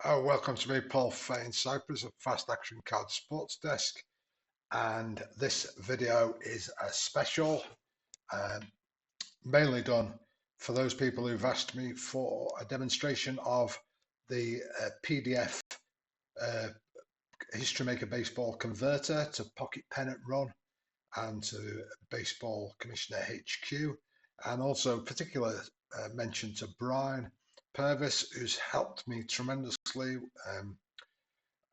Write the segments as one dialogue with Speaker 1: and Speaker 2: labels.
Speaker 1: Oh, welcome to me, Paul Fane Cyprus at Fast Action Card Sports Desk. And this video is a special, um, mainly done for those people who've asked me for a demonstration of the PDF uh, History Maker Baseball Converter to Pocket Pennant Run and to Baseball Commissioner HQ. And also particular mention to Brian Purvis, who's helped me tremendously.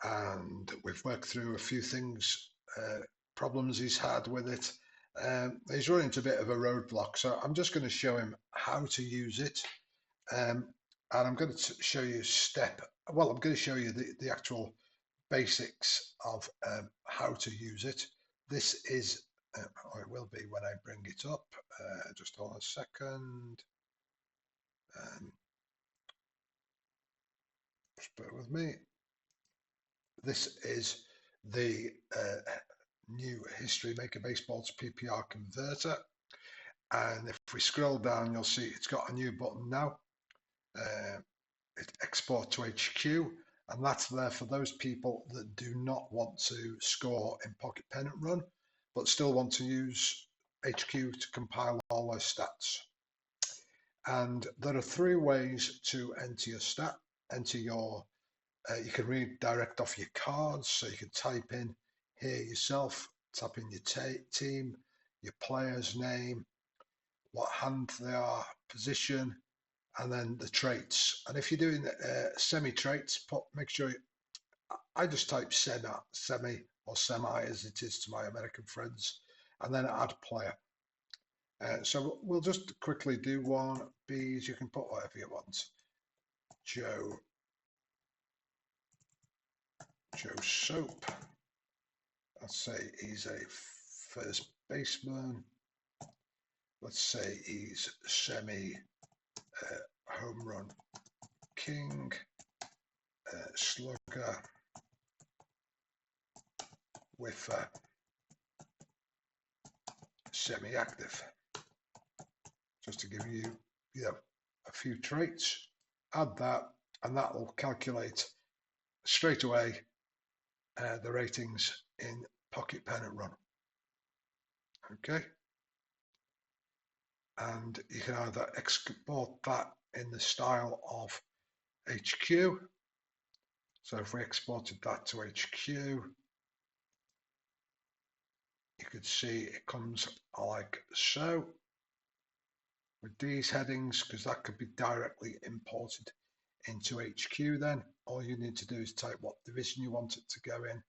Speaker 1: And we've worked through a few things, problems he's had with it. He's run into a bit of a roadblock, so I'm just going to show him how to use it. And I'm going to show you I'm going to show you the actual basics of how to use it. This is, or it will be when I bring it up. Just hold on a second. Just bear with me. This is the new History Maker Baseball to PPR converter. And if we scroll down, you'll see it's got a new button now. It export to HQ, and that's there for those people that do not want to score in Pocket Pennant Run, but still want to use HQ to compile all their stats. And there are three ways to enter your stat. You can read direct off your cards, so you can type in here yourself, type in your team, your player's name, what hand they are, position, and then the traits. And if you're doing semi-traits, make sure I just type semi or semi as it is to my American friends, and then add player. So we'll just quickly do one. B's, you can put whatever you want. Joe Soap. Let's say he's a first baseman. Let's say he's semi home run king, slugger, whiffer, semi-active. Just to give you, a few traits. Add that, and that will calculate straight away the ratings in Pocket Pennant Run. Okay, and you can either export that in the style of HQ. So if we exported that to HQ, you could see it comes like so with these headings, because that could be directly imported into HQ. Then all you need to do is type what division you want it to go in.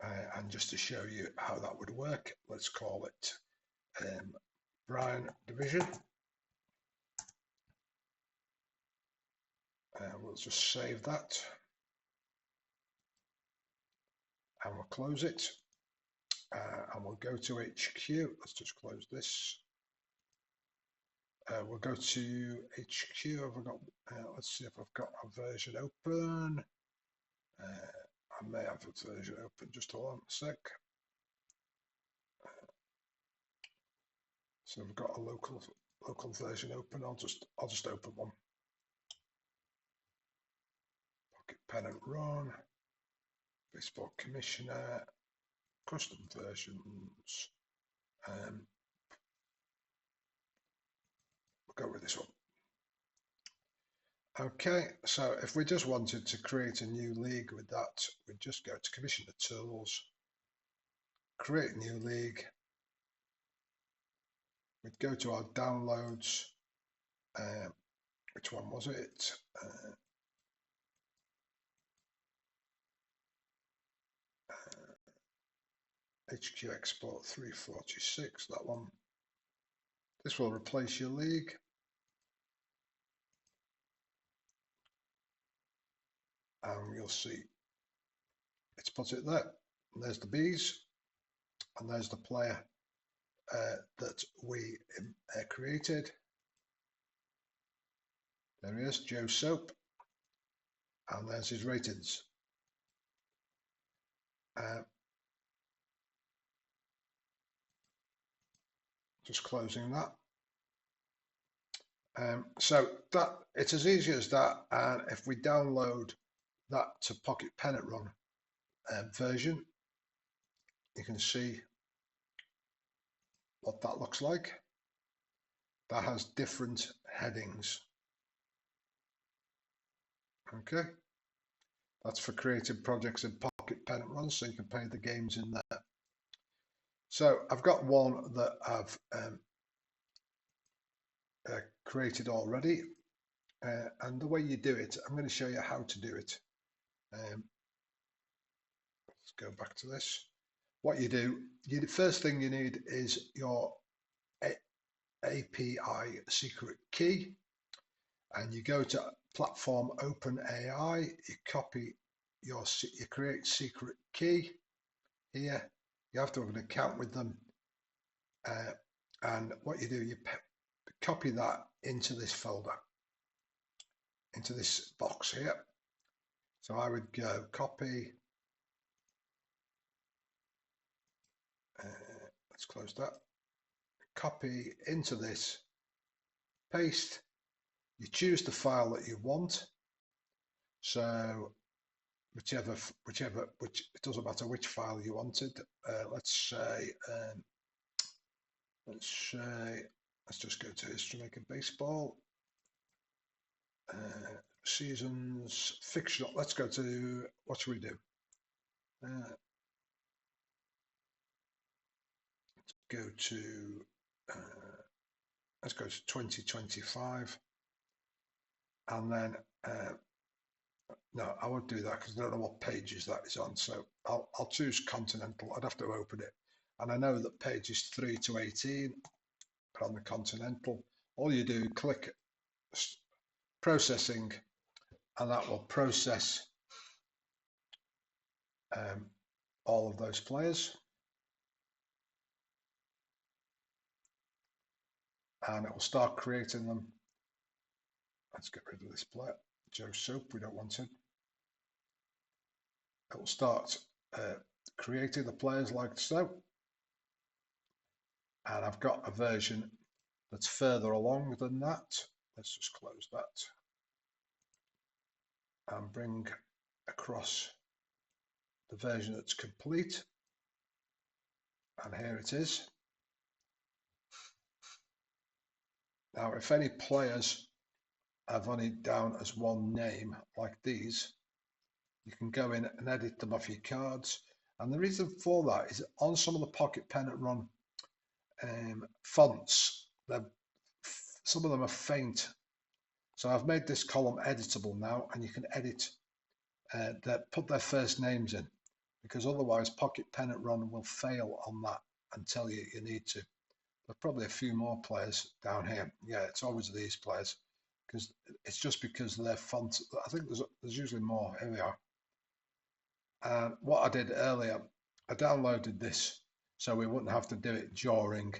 Speaker 1: And just to show you how that would work, let's call it Brian Division. We'll just save that and we'll close it, and we'll go to HQ. Let's just close this. We'll go to HQ. Have I got, let's see if I've got a version open. I may have a version open, just hold on a sec. So we've got a local version open. I'll just open one. Pocket Pennant Run, Baseball Commissioner, custom versions. We'll go with this one. Okay, so if we just wanted to create a new league with that, we'd just go to Commissioner Tools, create new league. We'd go to our downloads. Which one was it? HQ Export 346, that one. This will replace your league. And you'll see it's put it there. And there's the B's, and there's the player that we created. There he is, Joe Soap, and there's his ratings. Just closing that, So that it's as easy as that. And if we download that to Pocket Pennant Run version, you can see what that looks like. That has different headings. Okay, that's for creating projects in Pocket Pennant Run, so you can play the games in there. So I've got one that I've created already, and the way you do it, I'm going to show you how to do it. Let's go back to this. What you do, the first thing you need is your API secret key, and you go to platform OpenAI, you copy you create secret key here. You have to have an account with them, and what you do, you copy that into this folder, into this box here. So I would go copy, let's close that, copy into this, paste, you choose the file that you want. So which it doesn't matter which file you wanted. Let's just go to History Maker Baseball, seasons, fictional. Let's go to, what should we do? Let's go to 2025, and then no, I won't do that because I don't know what pages that is on. So I'll choose Continental. I'd have to open it, and I know that pages 3 to 18 are on the Continental. All you do, click processing, and that will process all of those players, and it will start creating them. Let's get rid of this player, Joe Soap. We don't want him. It will start creating the players like so, and I've got a version that's further along than that. Let's just close that and bring across the version that's complete, and here it is. Now if any players have only down as one name like these, you can go in and edit them off your cards, and the reason for that is on some of the Pocket Pennant Run fonts, some of them are faint. So I've made this column editable now, and you can edit put their first names in, because otherwise Pocket Pennant Run will fail on that and tell you you need to. There's probably a few more players down here. Yeah, it's always these players, because it's just because of their font. I think there's usually more. Here we are. And what I did earlier, I downloaded this so we wouldn't have to do it during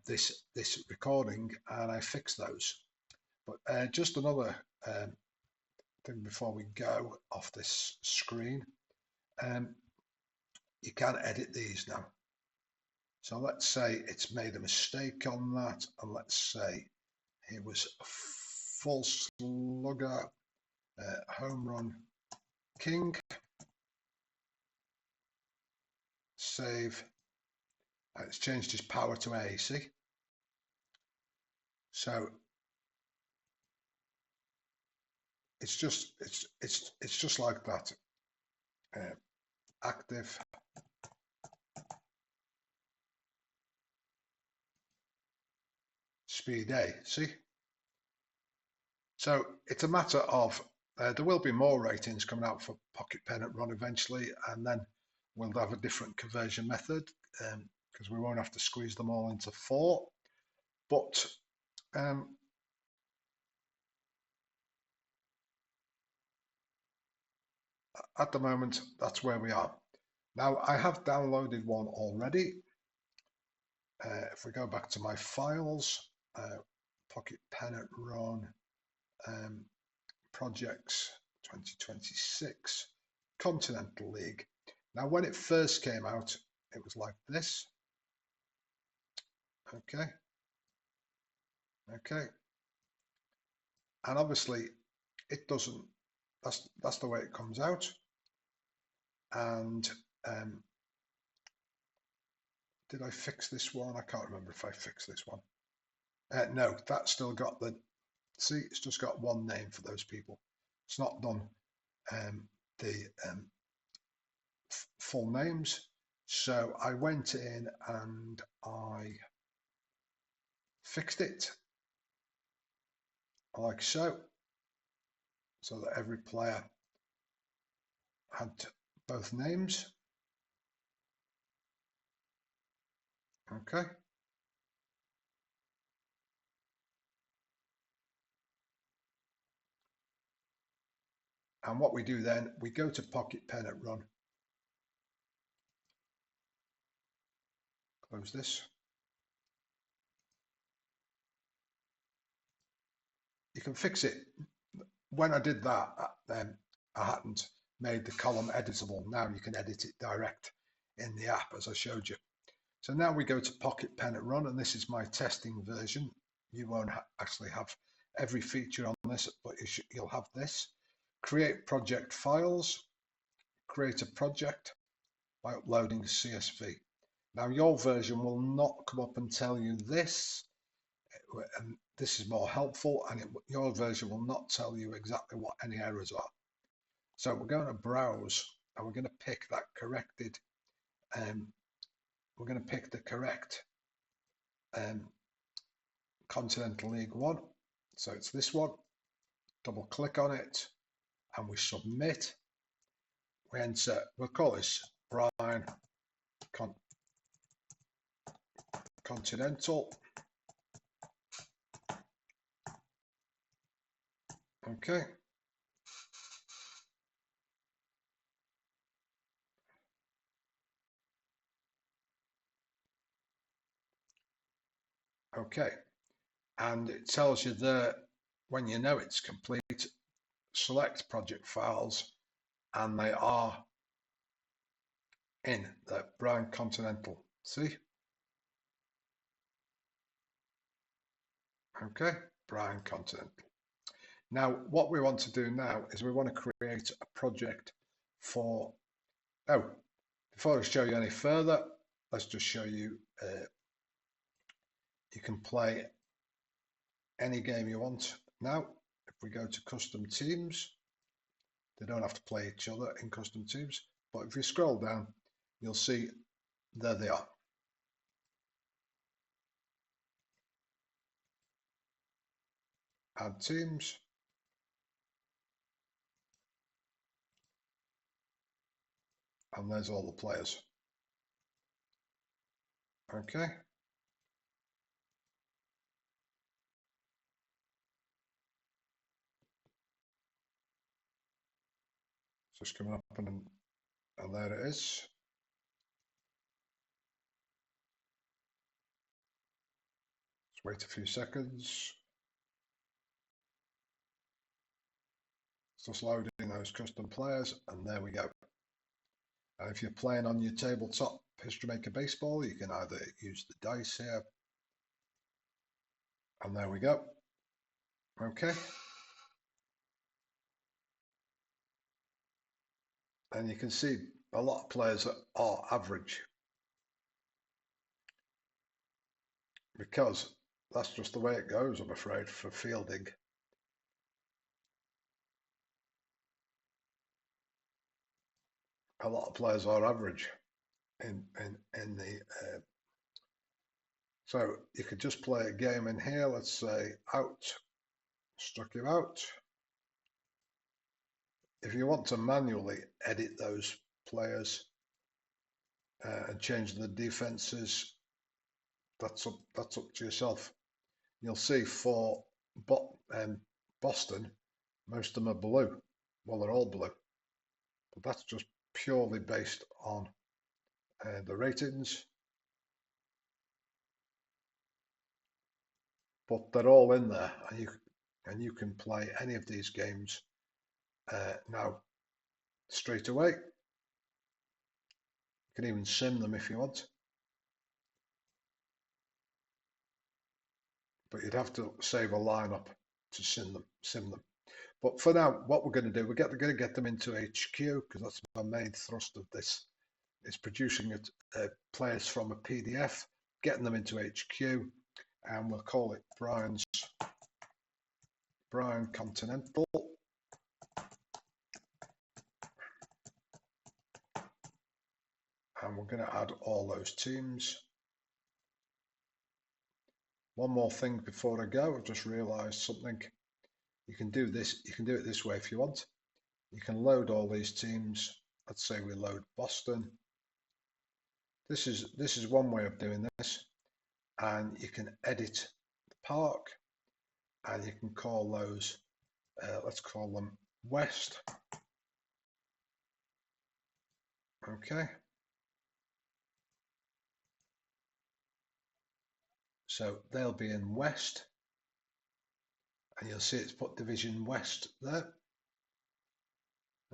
Speaker 1: this recording, and I fixed those. But just another thing before we go off this screen, you can edit these now. So let's say it's made a mistake on that, and let's say it was a full slugger, home run king. Save. It's changed his power to A. See? So it's just like that. Active. Speed A. See? So it's a matter of there will be more ratings coming out for Pocket Pennant Run eventually, and then we'll have a different conversion method because we won't have to squeeze them all into 4. But at the moment, that's where we are. Now, I have downloaded one already. If we go back to my files, Pocket Pennant Run, projects 2026, Continental League. Now, when it first came out, it was like this. Okay. and obviously it doesn't. That's the way it comes out. And did I fix this one? I can't remember if I fixed this one. No, that's still got the, see, it's just got one name for those people. It's not done the full names. So I went in and I fixed it like so that every player had both names. Okay. And what we do then, we go to Pocket Pennant Run. Close this. You can fix it. When I did that, I hadn't made the column editable. Now you can edit it direct in the app, as I showed you. So now we go to Pocket Pennant Run, and this is my testing version. You won't actually have every feature on this, but you'll have this. Create project files. Create a project by uploading CSV. Now your version will not come up and tell you this, and this is more helpful, and your version will not tell you exactly what any errors are. So we're going to browse, and we're going to pick that corrected, we're going to pick the correct Continental League 1. So it's this one. Double click on it, and we submit. We enter, we'll call this Brian Continental. Okay. Okay. And it tells you there, when you know it's complete, select project files, and they are in the Brian Continental. See? Okay, Brian Continental. Now, what we want to do now is we want to create a project for, oh, before I show you any further, let's just show you, you can play any game you want. Now, if we go to custom teams, they don't have to play each other in custom teams, but if you scroll down, you'll see there they are. Add teams. And there's all the players. Okay. Just coming up and there it is. Let's wait a few seconds. It's just loading those custom players, and there we go. And if you're playing on your tabletop History Maker Baseball, you can either use the dice here, and there we go. Okay. And you can see a lot of players are average, because that's just the way it goes, I'm afraid, for fielding. A lot of players are average in the so you could just play a game in here. Let's say out, struck you out. If you want to manually edit those players and change the defenses, that's up to yourself. You'll see for Boston, most of them are blue. Well, they're all blue, but that's just purely based on the ratings. But they're all in there, and you can play any of these games now straight away. You can even sim them if you want, but you'd have to save a lineup to sim them. sim them. But for now, what we're going to do, we're going to get them into HQ, because that's the main thrust of this, is producing players from a PDF, getting them into HQ, and we'll call it Brian Continental. And we're going to add all those teams. One more thing before I go, I've just realized something. You can do this, you can do it this way if you want. You can load all these teams. Let's say we load Boston. This is one way of doing this. And you can edit the park, and you can call those, let's call them West. Okay. So they'll be in West, and you'll see it's put Division West there.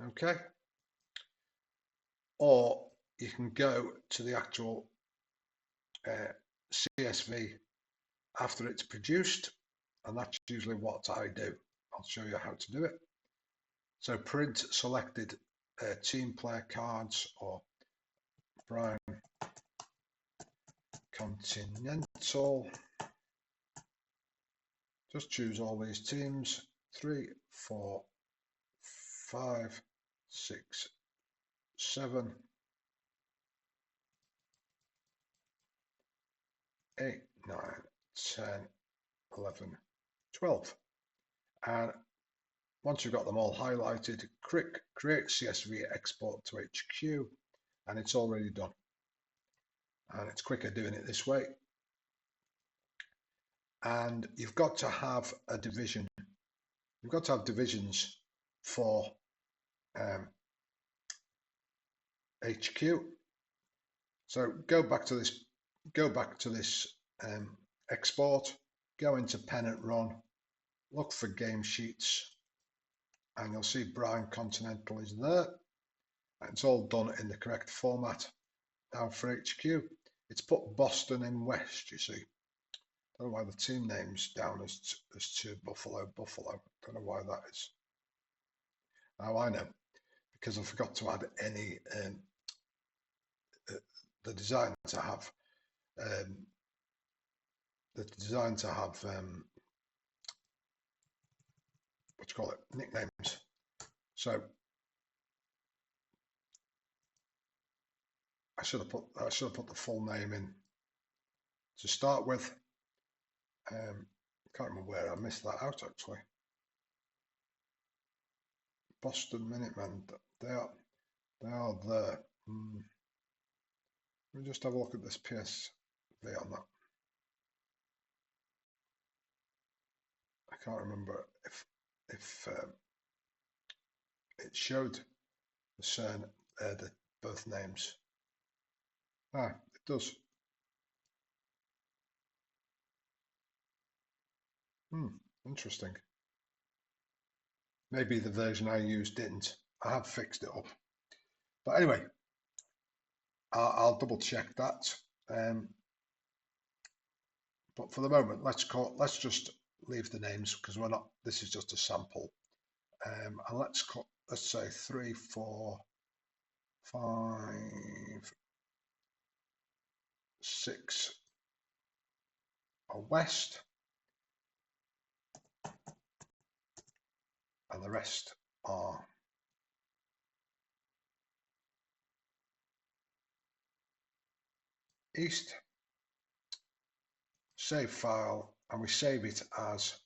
Speaker 1: Okay. Or you can go to the actual CSV after it's produced, and that's usually what I do. I'll show you how to do it. So print selected team player cards, or Brian Continental. Just choose all these teams, 3, 4, 5, 6, 7, 8, 9, 10, 11, 12. And once you've got them all highlighted, click Create CSV Export to HQ, and it's already done. And it's quicker doing it this way. And you've got to have a division. You've got to have divisions for HQ. So go back to this export, go into Pennant Run, look for game sheets, and you'll see Brian Continental is there. And it's all done in the correct format. Now for HQ, it's put Boston in West, you see. I don't know why the team name's down as to Buffalo. Don't know why that is. Now I know, because I forgot to add any the design to have what you call it, nicknames. So I should have put the full name in to start with. Can't remember where I missed that out actually. Boston Minutemen, they are there. Let me just have a look at this PSV on that. I can't remember if it showed the both names. Ah, it does. Interesting. Maybe the version I used didn't. I have fixed it up. But anyway, I'll double check that. But for the moment, let's just leave the names, because we're not. This is just a sample. And let's say 3, 4, 5, 6 are West, and the rest are East. Save file, and we save it as,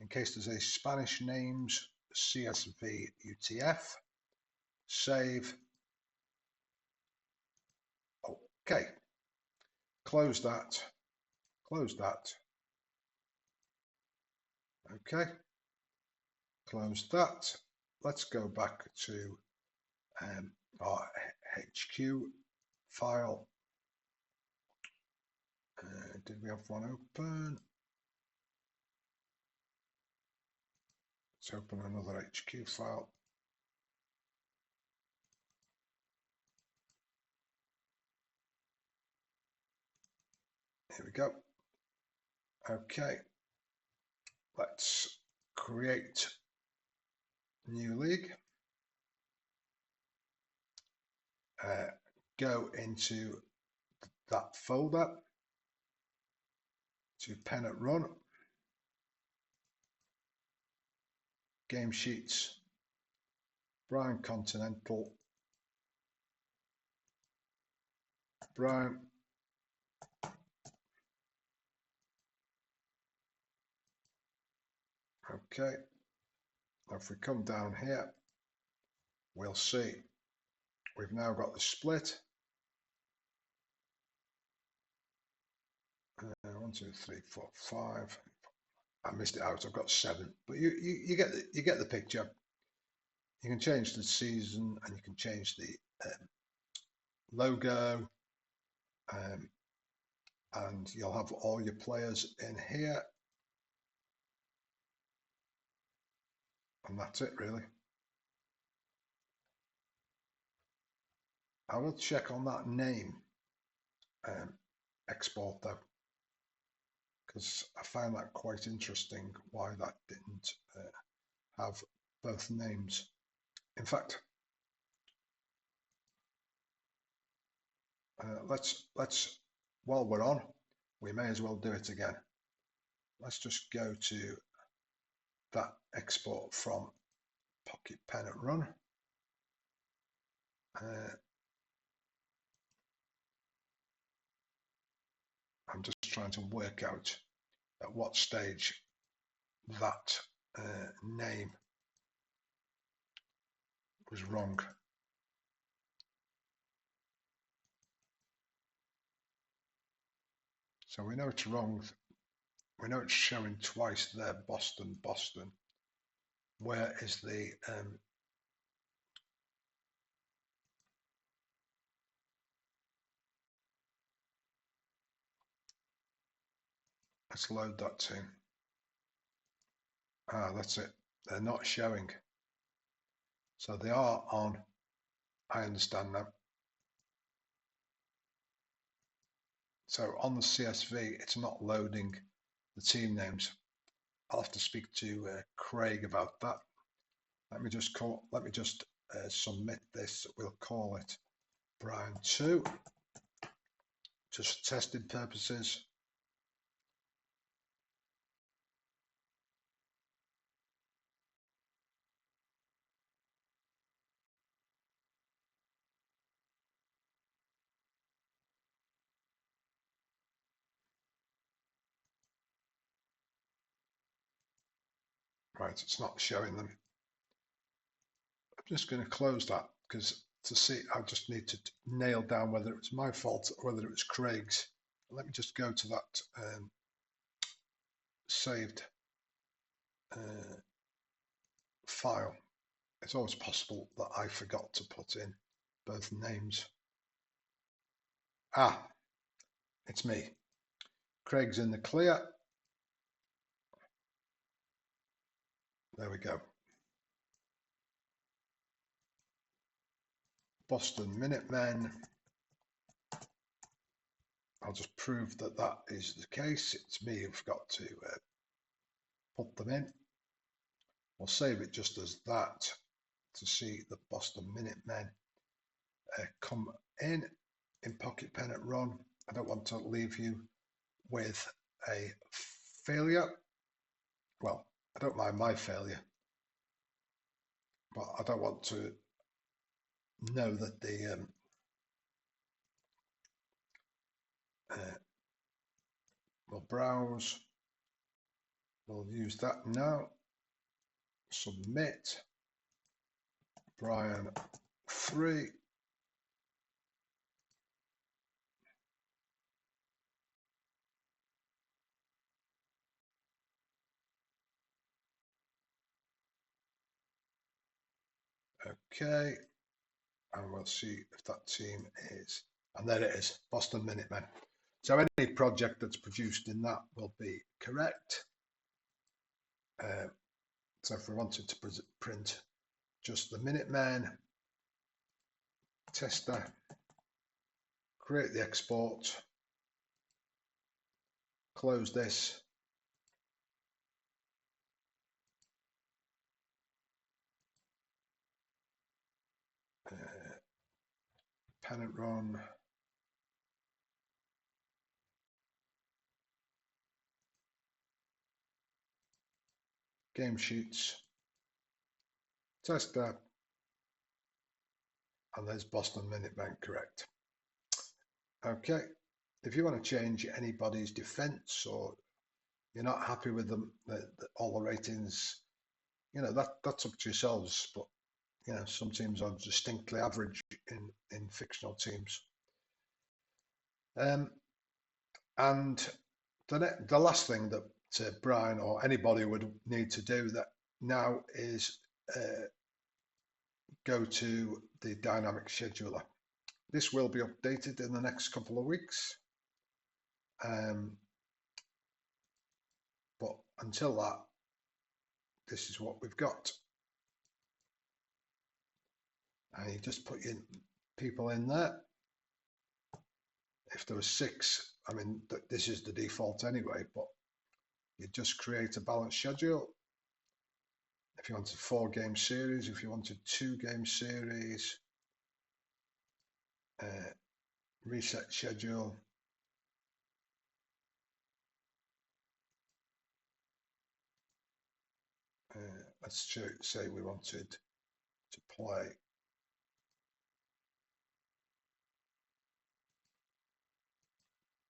Speaker 1: in case there's any Spanish names, CSV UTF. Save. Okay. Close that. Close that. Okay. Close that. Let's go back to our HQ file. Did we have one open? Let's open another HQ file. Here we go. Okay. Let's create new league, go into that folder to Pennant Run, game sheets, Brian Continental, Brian, okay. If we come down here, we'll see we've now got the split. 1, 2, 3, 4, 5. I missed it out. I've got 7, but you get the picture. You can change the season and you can change the logo, and you'll have all your players in here, and that's it really. I will check on that name export though, because I found that quite interesting why that didn't have both names. In fact, let's while we're on, we may as well do it again. Let's just go to that export from Pocket Pennant Run. I'm just trying to work out at what stage that name was wrong. So we know it's wrong. We know it's showing twice there, Boston, Boston. Where is the let's load that team. Ah, that's it. They're not showing. So they are on. I understand now. So on the CSV, it's not loading the team names. I'll have to speak to Craig about that. Let me just submit this. We'll call it Brian 2, just for testing purposes. Right, it's not showing them. I'm just going to close that because to see, I just need to nail down whether it was my fault or whether it was Craig's. Let me just go to that saved file. It's always possible that I forgot to put in both names. Ah, it's me. Craig's in the clear. There we go. Boston Minutemen. I'll just prove that that is the case. It's me who've got to put them in. We'll save it just as that to see the Boston Minutemen come in Pocket Pennant Run. I don't want to leave you with a failure. Well, I don't mind my failure, but I don't want to know that the we'll browse. We'll use that now. Submit. Brian 3. Okay, and we'll see if that team is, and there it is, Boston Minutemen. So any project that's produced in that will be correct. So if we wanted to print just the Minutemen, tester, create the export, close this, Pennant run. Game sheets. Tester. And there's Boston Minute Bank correct. Okay. If you want to change anybody's defense or you're not happy with them, all the ratings, that's up to yourselves. But some teams are distinctly average in fictional teams. And the last thing that Brian or anybody would need to do that now is go to the dynamic scheduler. This will be updated in the next couple of weeks. But until that, this is what we've got. And you just put your people in there. If there was 6, I mean, this is the default anyway, but you just create a balanced schedule. If you wanted 4-game series, if you wanted 2-game series, reset schedule. Let's say we wanted to play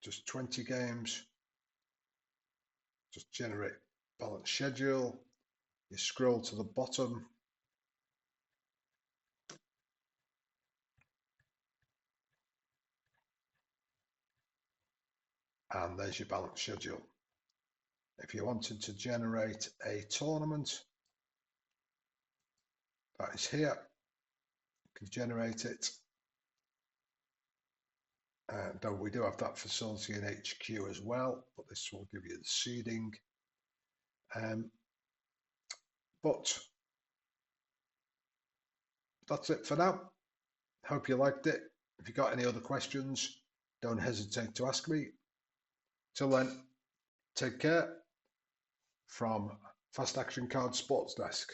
Speaker 1: just 20 games. Just generate balanced schedule. You scroll to the bottom. And there's your balanced schedule. If you wanted to generate a tournament, that is here. You can generate it. Though we do have that facility in HQ as well, but this will give you the seeding. But that's it for now. Hope you liked it. If you've got any other questions, don't hesitate to ask me. Till then, take care from Fast Action Card Sports Desk.